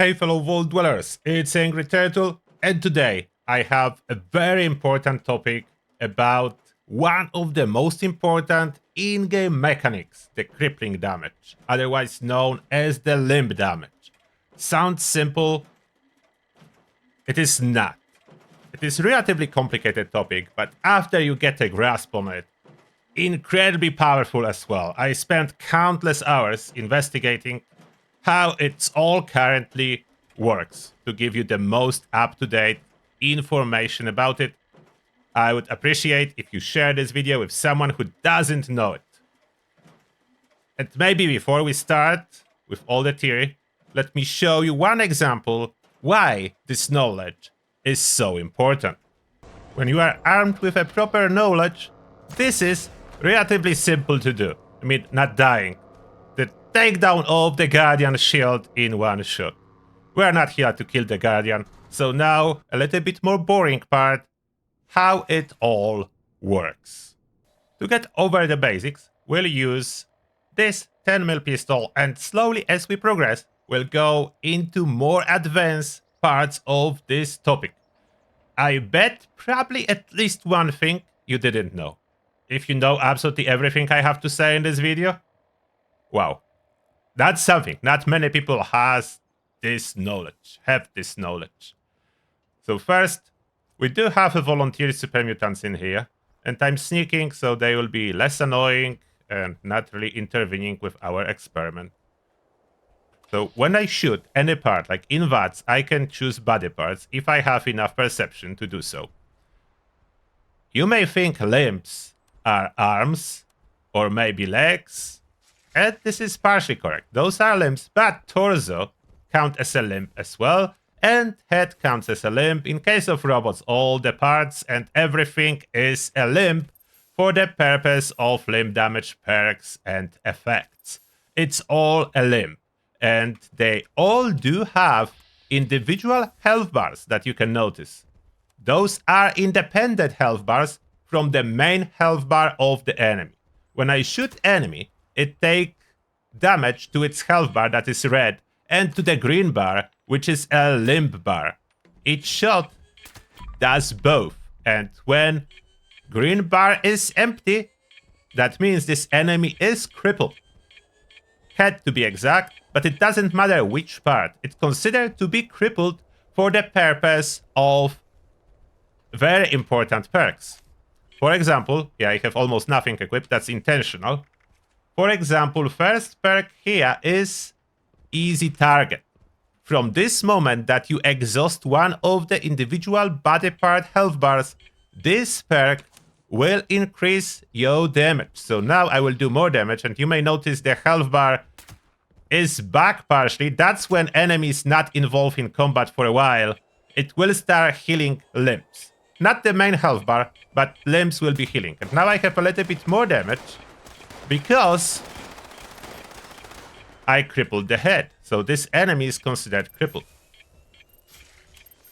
Hey fellow Vault Dwellers, it's Angry Turtle, and today I have a very important topic about one of the most important in-game mechanics, the crippling damage, otherwise known as the limb damage. Sounds simple, it is not. It is a relatively complicated topic, but after you get a grasp on it, incredibly powerful as well. I spent countless hours investigating how it's all currently works to give you the most up-to-date information about it. I would appreciate if you share this video with someone who doesn't know it. And maybe before we start with all the theory, let me show you one example why this knowledge is so important. When you are armed with a proper knowledge, this is relatively simple to do. I mean, not dying. The takedown of the Guardian shield in one shot. We're not here to kill the Guardian, so now a little bit more boring part, how it all works. To get over the basics, we'll use this 10mm pistol, and slowly as we progress, we'll go into more advanced parts of this topic. I bet probably at least one thing you didn't know. If you know absolutely everything I have to say in this video, wow. That's something. Not many people have this knowledge. So first, we do have a volunteer super mutants in here, and I'm sneaking so they will be less annoying and not really intervening with our experiment. So when I shoot any part, like in VATS, I can choose body parts if I have enough perception to do so. You may think limbs are arms, or maybe legs, and this is partially correct. Those are limbs, but torso count as a limb as well, and head counts as a limb. In case of robots, all the parts and everything is a limb for the purpose of limb damage perks and effects. It's all a limb, and they all do have individual health bars that you can notice. Those are independent health bars from the main health bar of the enemy. When I shoot enemy, it takes damage to its health bar that is red and to the green bar, which is a limb bar. Each shot does both, and when green bar is empty, that means this enemy is crippled. Head to be exact, but it doesn't matter which part. It's considered to be crippled for the purpose of very important perks. For example, yeah, I have almost nothing equipped, that's intentional. For example, first perk here is easy target. From this moment that you exhaust one of the individual body part health bars, this perk will increase your damage. So now I will do more damage, and you may notice the health bar is back partially. That's when enemies not involved in combat for a while, it will start healing limbs. Not the main health bar, but limbs will be healing. And now I have a little bit more damage because I crippled the head. So this enemy is considered crippled.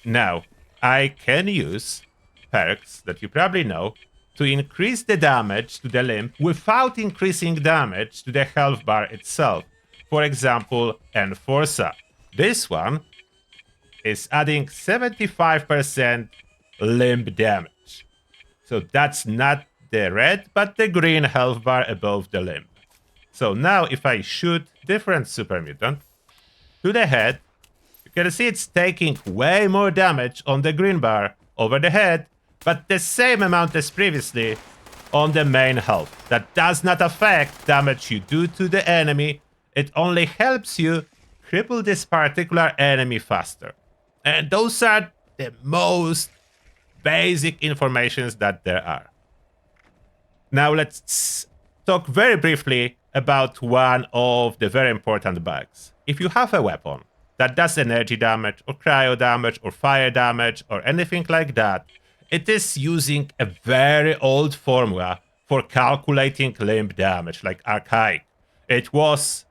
Now, I can use perks that you probably know to increase the damage to the limb without increasing damage to the health bar itself. For example, Enforcer. This one is adding 75% limb damage. So that's not the red, but the green health bar above the limb. So now if I shoot different super mutant to the head, you can see it's taking way more damage on the green bar over the head, but the same amount as previously on the main health. That does not affect damage you do to the enemy. It only helps you cripple this particular enemy faster. And those are the most basic informations that there are. Now let's talk very briefly about one of the very important bugs. If you have a weapon that does energy damage or cryo damage or fire damage or anything like that, it is using a very old formula for calculating limb damage, like archaic. It was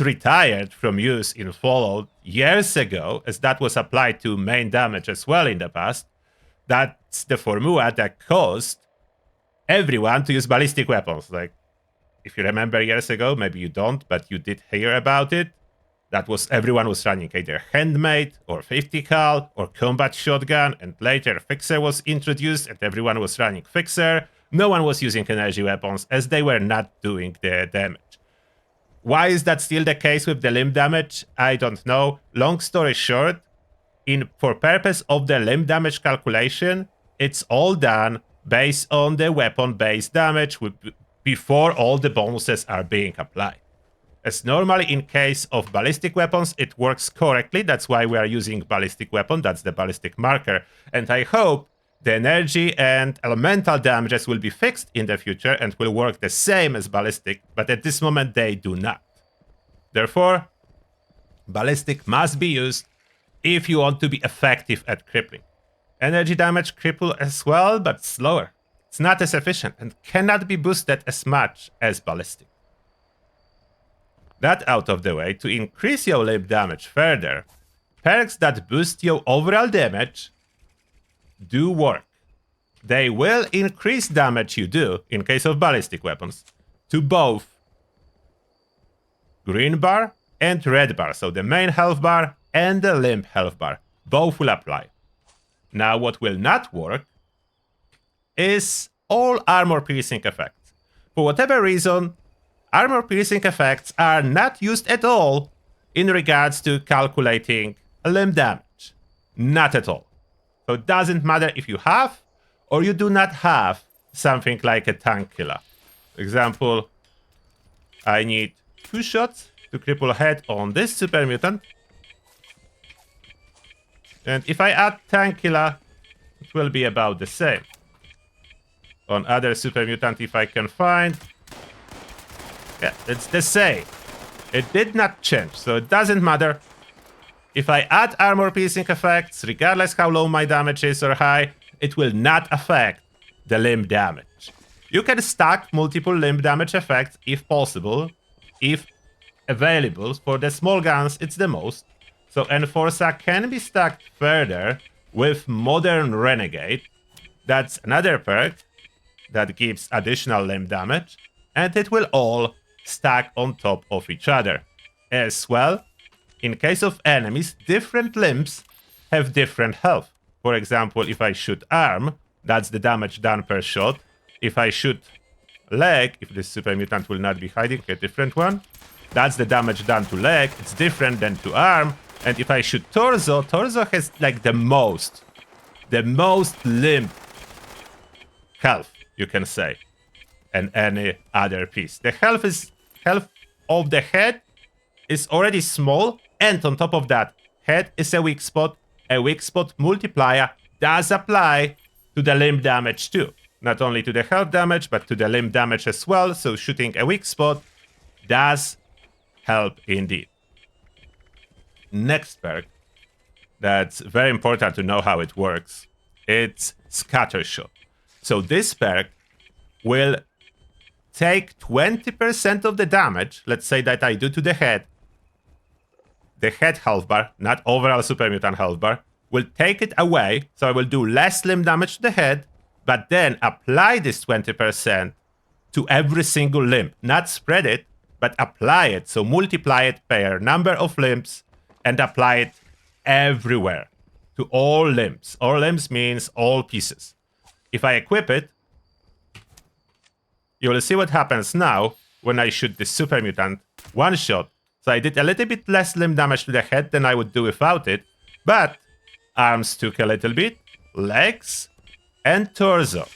retired from use in Fallout years ago, as that was applied to main damage as well in the past. That's the formula that caused everyone to use ballistic weapons. Like, if you remember years ago, maybe you don't, but you did hear about it. That was everyone was running either handmade or 50 cal or combat shotgun, and later Fixer was introduced and everyone was running Fixer. No one was using energy weapons as they were not doing the damage. Why is that still the case with the limb damage? I don't know. Long story short, for purpose of the limb damage calculation, it's all done based on the weapon-based damage before all the bonuses are being applied. As normally in case of ballistic weapons, it works correctly. That's why we are using ballistic weapon. That's the ballistic marker. And I hope the energy and elemental damages will be fixed in the future and will work the same as ballistic, but at this moment they do not. Therefore, ballistic must be used if you want to be effective at crippling. Energy damage cripple as well, but slower. It's not as efficient and cannot be boosted as much as ballistic. That out of the way, to increase your limb damage further, perks that boost your overall damage do work. They will increase damage you do, in case of ballistic weapons, to both green bar and red bar, so the main health bar and the limb health bar. Both will apply. Now what will not work is all armor piercing effects. For whatever reason, armor piercing effects are not used at all in regards to calculating limb damage. Not at all. So it doesn't matter if you have or you do not have something like a tank killer. For example, I need 2 shots to cripple head on this super mutant. And if I add tank killer, it will be about the same. On other super mutant, if I can find, yeah, it's the same. It did not change, so it doesn't matter. If I add armor piercing effects, regardless how low my damage is or high, it will not affect the limb damage. You can stack multiple limb damage effects if possible, if available. For the small guns, it's the most. So Enforcer can be stacked further with Modern Renegade. That's another perk that gives additional limb damage, and it will all stack on top of each other. As well, in case of enemies, different limbs have different health. For example, if I shoot arm, that's the damage done per shot. If I shoot leg, if this super mutant will not be hiding, a different one, that's the damage done to leg. It's different than to arm. And if I shoot torso, torso has like the most limb health, you can say, and any other piece. The health of the head is already small, and on top of that, head is a weak spot. A weak spot multiplier does apply to the limb damage too. Not only to the health damage, but to the limb damage as well. So shooting a weak spot does help indeed. Next perk, that's very important to know how it works. It's Scatter Shot. So this perk will take 20% of the damage, let's say that I do to the head health bar, not overall super mutant health bar, will take it away. So I will do less limb damage to the head, but then apply this 20% to every single limb. Not spread it, but apply it. So multiply it per number of limbs and apply it everywhere to all limbs. All limbs means all pieces. If I equip it, you will see what happens now when I shoot the super mutant one shot. So I did a little bit less limb damage to the head than I would do without it, but arms took a little bit, legs, and torso.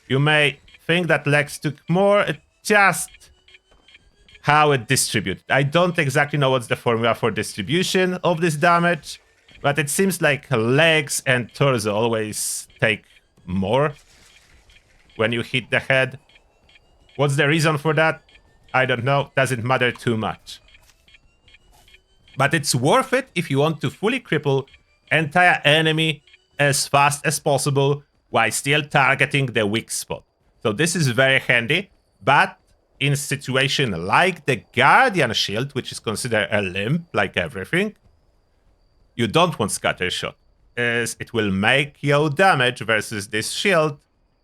You may think that legs took more, it just how it distributes. I don't exactly know what's the formula for distribution of this damage, but it seems like legs and torso always take more when you hit the head. What's the reason for that? I don't know. Doesn't matter too much. But it's worth it if you want to fully cripple entire enemy as fast as possible while still targeting the weak spot. So this is very handy, but in a situation like the Guardian Shield, which is considered a limb, like everything, you don't want Scatter Shot, as it will make your damage versus this shield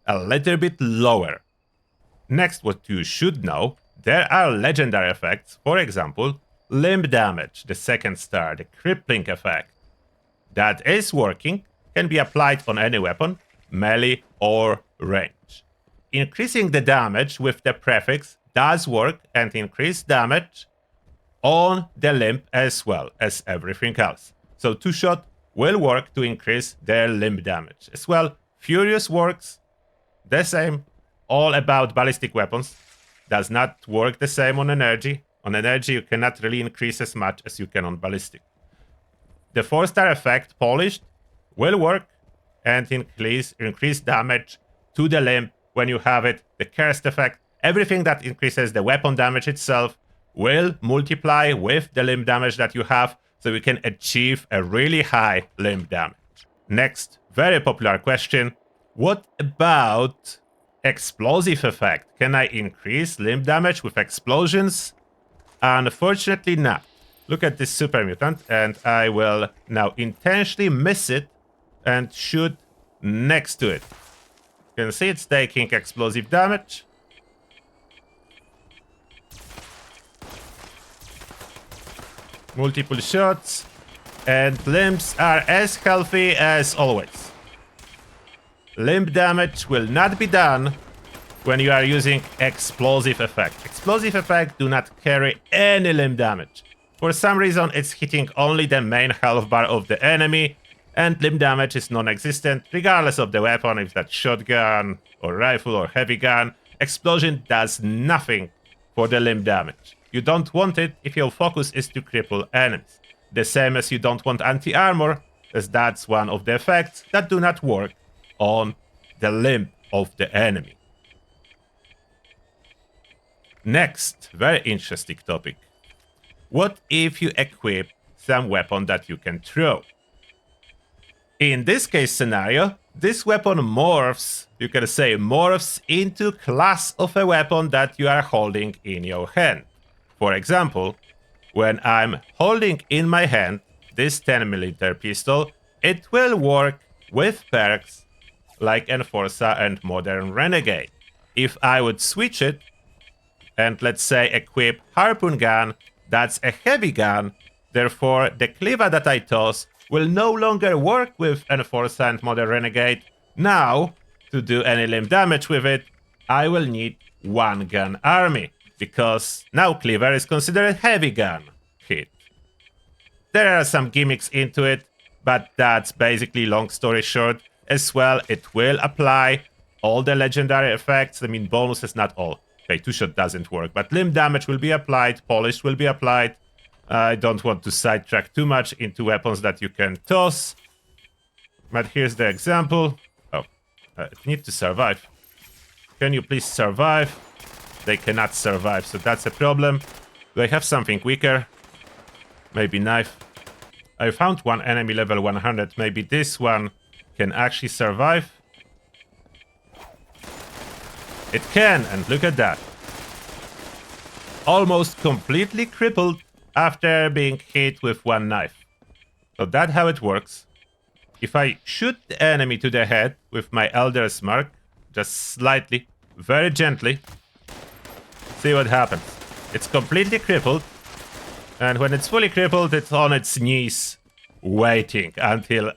a little bit lower. Next, what you should know, there are legendary effects. For example, limb damage, the second star, the crippling effect. That is working, can be applied on any weapon, melee or range. Increasing the damage with the prefix does work and increase damage on the limb as well as everything else. So two-shot will work to increase their limb damage. As well, Furious works the same, all about ballistic weapons. Does not work the same on energy. On energy, you cannot really increase as much as you can on ballistic. The 4-star effect, Polished, will work and increase damage to the limb when you have it. The Cursed effect, everything that increases the weapon damage itself will multiply with the limb damage that you have, so you can achieve a really high limb damage. Next, very popular question. What about explosive effect? Can I increase limb damage with explosions? Unfortunately not. Look at this super mutant, and I will now intentionally miss it and shoot next to it. You can see it's taking explosive damage. Multiple shots, and limbs are as healthy as always. Limb damage will not be done when you are using explosive effect. Explosive effect do not carry any limb damage. For some reason, it's hitting only the main health bar of the enemy, and limb damage is non-existent, regardless of the weapon, if that's shotgun, or rifle, or heavy gun. Explosion does nothing for the limb damage. You don't want it if your focus is to cripple enemies. The same as you don't want anti-armor, as that's one of the effects that do not work on the limb of the enemy. Next, very interesting topic. What if you equip some weapon that you can throw? In this case scenario, this weapon morphs, you can say morphs into class of a weapon that you are holding in your hand. For example, when I'm holding in my hand this 10mm pistol, it will work with perks like Enforcer and Modern Renegade. If I would switch it and let's say equip Harpoon Gun, that's a heavy gun, therefore the cleaver that I toss will no longer work with Enforcer and Modern Renegade. Now, to do any limb damage with it, I will need one gun army, because now cleaver is considered a heavy gun hit. There are some gimmicks into it, but that's basically long story short. As well, it will apply all the legendary effects. I mean, bonuses, not all. Okay, two-shot doesn't work, but limb damage will be applied, Polished will be applied. I don't want to sidetrack too much into weapons that you can toss. But here's the example. Oh, it needs to survive. Can you please survive? They cannot survive, so that's a problem. Do I have something weaker? Maybe knife. I found one enemy level 100. Maybe this one can actually survive. It can, and look at that. Almost completely crippled after being hit with one knife. So that's how it works. If I shoot the enemy to the head with my Elder's Mark, just slightly, very gently, see what happens. It's completely crippled, and when it's fully crippled, it's on its knees, waiting until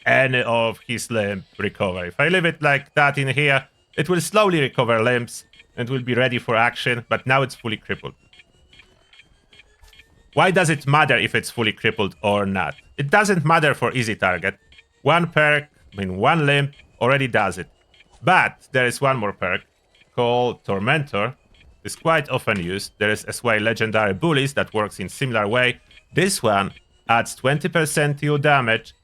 any of his limbs recover. If I leave it like that in here, it will slowly recover limbs and will be ready for action, but now it's fully crippled. Why does it matter if it's fully crippled or not? It doesn't matter for easy target. One perk, one limb, already does it. But there is one more perk called Tormentor. It's quite often used. There is as well legendary bullies that works in similar way. This one adds 20% to your damage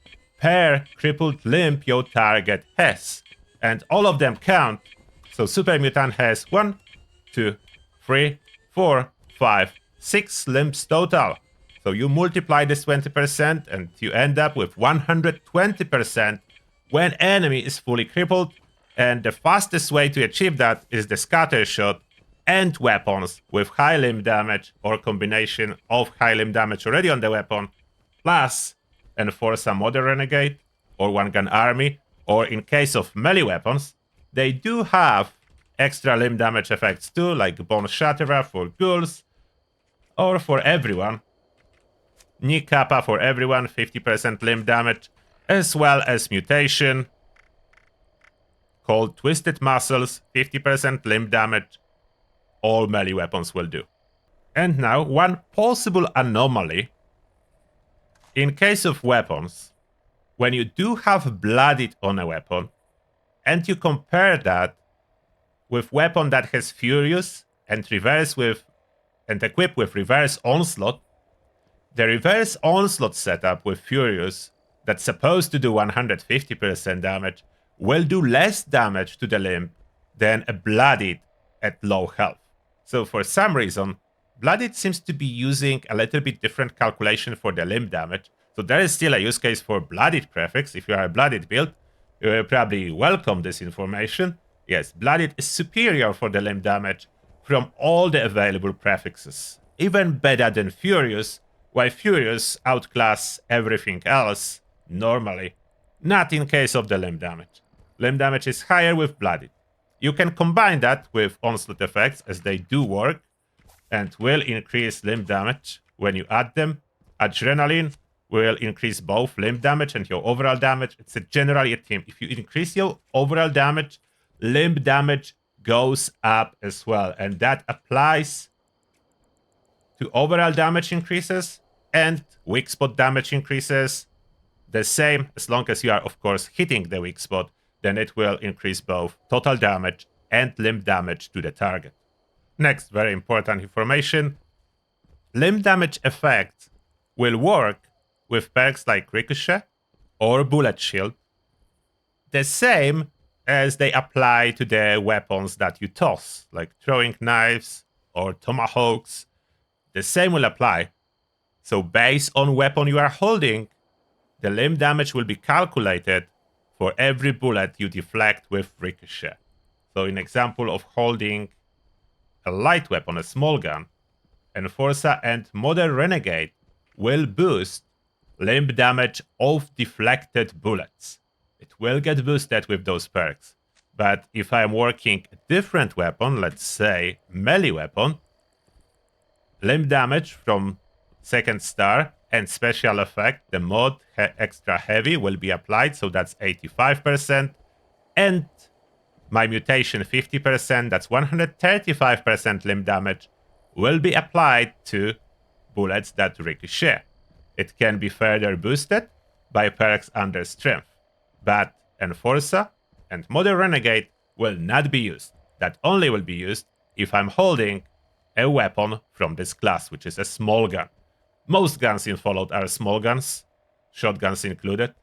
per crippled limb your target has. And all of them count. So Super Mutant has 1, 2, 3, 4, 5, 6 limbs total. So you multiply this 20% and you end up with 120% when enemy is fully crippled. And the fastest way to achieve that is the scatter shot and weapons with high limb damage or combination of high limb damage already on the weapon plus Enforcer Modern Renegade or one gun army, or in case of melee weapons, they do have extra limb damage effects too, like Bone Shatterer for ghouls or for everyone. Knee kappa for everyone, 50% limb damage, as well as mutation called Twisted Muscles, 50% limb damage. All melee weapons will do. And now, one possible anomaly. In case of weapons, when you do have bloodied on a weapon, and you compare that with weapon that has Furious and equipped with Reverse Onslaught, the Reverse Onslaught setup with Furious that's supposed to do 150% damage will do less damage to the limb than a Bloodied at low health. So for some reason, Bloodied seems to be using a little bit different calculation for the limb damage. So there is still a use case for Bloodied prefix. If you are a Bloodied build, you will probably welcome this information. Yes, Bloodied is superior for the limb damage from all the available prefixes. Even better than Furious, while Furious outclass everything else normally. Not in case of the limb damage. Limb damage is higher with Bloodied. You can combine that with Onslaught effects, as they do work, and will increase limb damage when you add them. Adrenaline will increase both limb damage and your overall damage. It's generally a team. If you increase your overall damage, limb damage goes up as well. And that applies to overall damage increases and weak spot damage increases. The same, as long as you are, of course, hitting the weak spot, then it will increase both total damage and limb damage to the target. Next, very important information. Limb damage effect will work with perks like Ricochet or Bullet Shield, the same as they apply to the weapons that you toss, like throwing knives or tomahawks. The same will apply. So based on weapon you are holding, the limb damage will be calculated for every bullet you deflect with Ricochet. So in example of holding a light weapon, a small gun, Enforcer and Modern Renegade will boost limb damage of deflected bullets. It will get boosted with those perks. But if I'm working a different weapon, let's say melee weapon, limb damage from second star and special effect, the mod extra heavy will be applied, so that's 85%. And my mutation 50%, that's 135% limb damage, will be applied to bullets that ricochet. It can be further boosted by perks under strength, but Enforcer and Modern Renegade will not be used. That only will be used if I'm holding a weapon from this class, which is a small gun. Most guns in Fallout are small guns, shotguns included.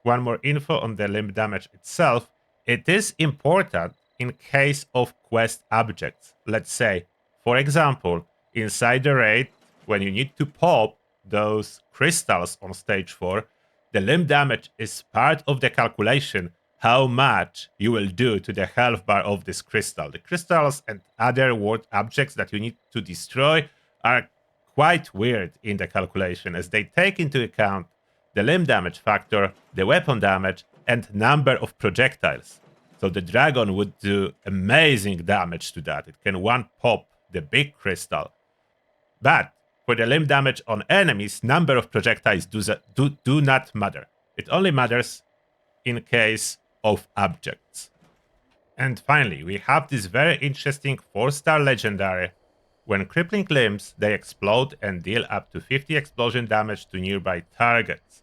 One more info on the limb damage itself. It is important in case of quest objects. Let's say, for example, inside the raid, when you need to pop those crystals on stage 4, the limb damage is part of the calculation how much you will do to the health bar of this crystal. The crystals and other world objects that you need to destroy are quite weird in the calculation, as they take into account the limb damage factor, the weapon damage, and number of projectiles. So the dragon would do amazing damage to that. It can one pop the big crystal. But for the limb damage on enemies, number of projectiles do not matter. It only matters in case of objects. And finally, we have this very interesting 4-star legendary. When crippling limbs, they explode and deal up to 50 explosion damage to nearby targets.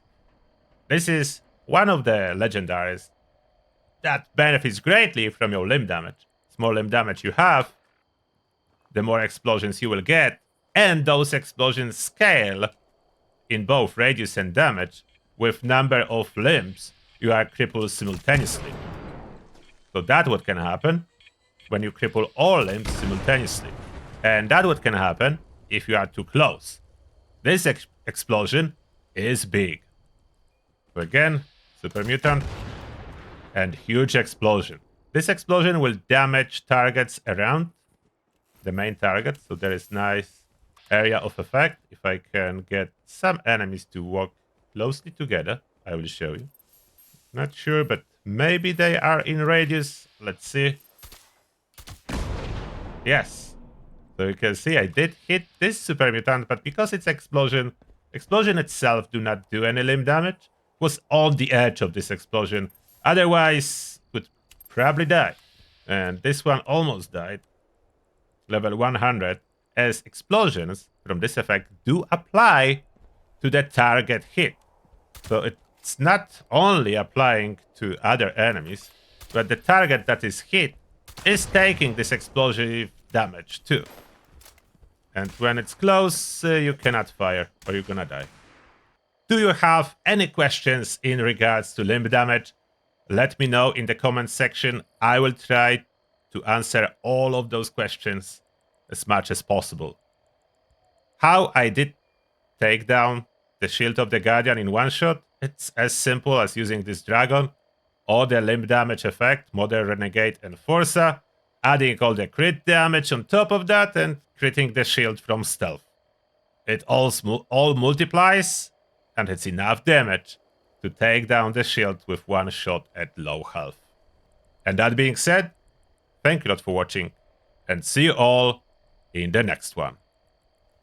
This is one of the legendaries that benefits greatly from your limb damage. The more limb damage you have, the more explosions you will get, and those explosions scale in both radius and damage with number of limbs you are crippled simultaneously. So that's what can happen when you cripple all limbs simultaneously. And that's what can happen if you are too close. This explosion is big. So again, super mutant and huge explosion. This explosion will damage targets around the main target, so there is nice area of effect. If I can get some enemies to walk closely together, I will show you. Not sure, but maybe they are in radius. Let's see. Yes. So you can see I did hit this super mutant, but because it's explosion, Explosion itself do not do any limb damage. Was on the edge of this explosion. Otherwise, would probably die. And this one almost died. Level 100. As explosions from this effect do apply to the target hit. So it's not only applying to other enemies, but the target that is hit is taking this explosive damage too. And when it's close, you cannot fire or you're gonna die. Do you have any questions in regards to limb damage? Let me know in the comments section. I will try to answer all of those questions as much as possible. How I did take down the Shield of the Guardian in one shot? It's as simple as using this dragon or the limb damage effect, Modern Renegade and Forza, adding all the crit damage on top of that and critting the shield from stealth. It all multiplies, and it's enough damage to take down the shield with one shot at low health. And that being said, thank you a lot for watching, and see you all in the next one.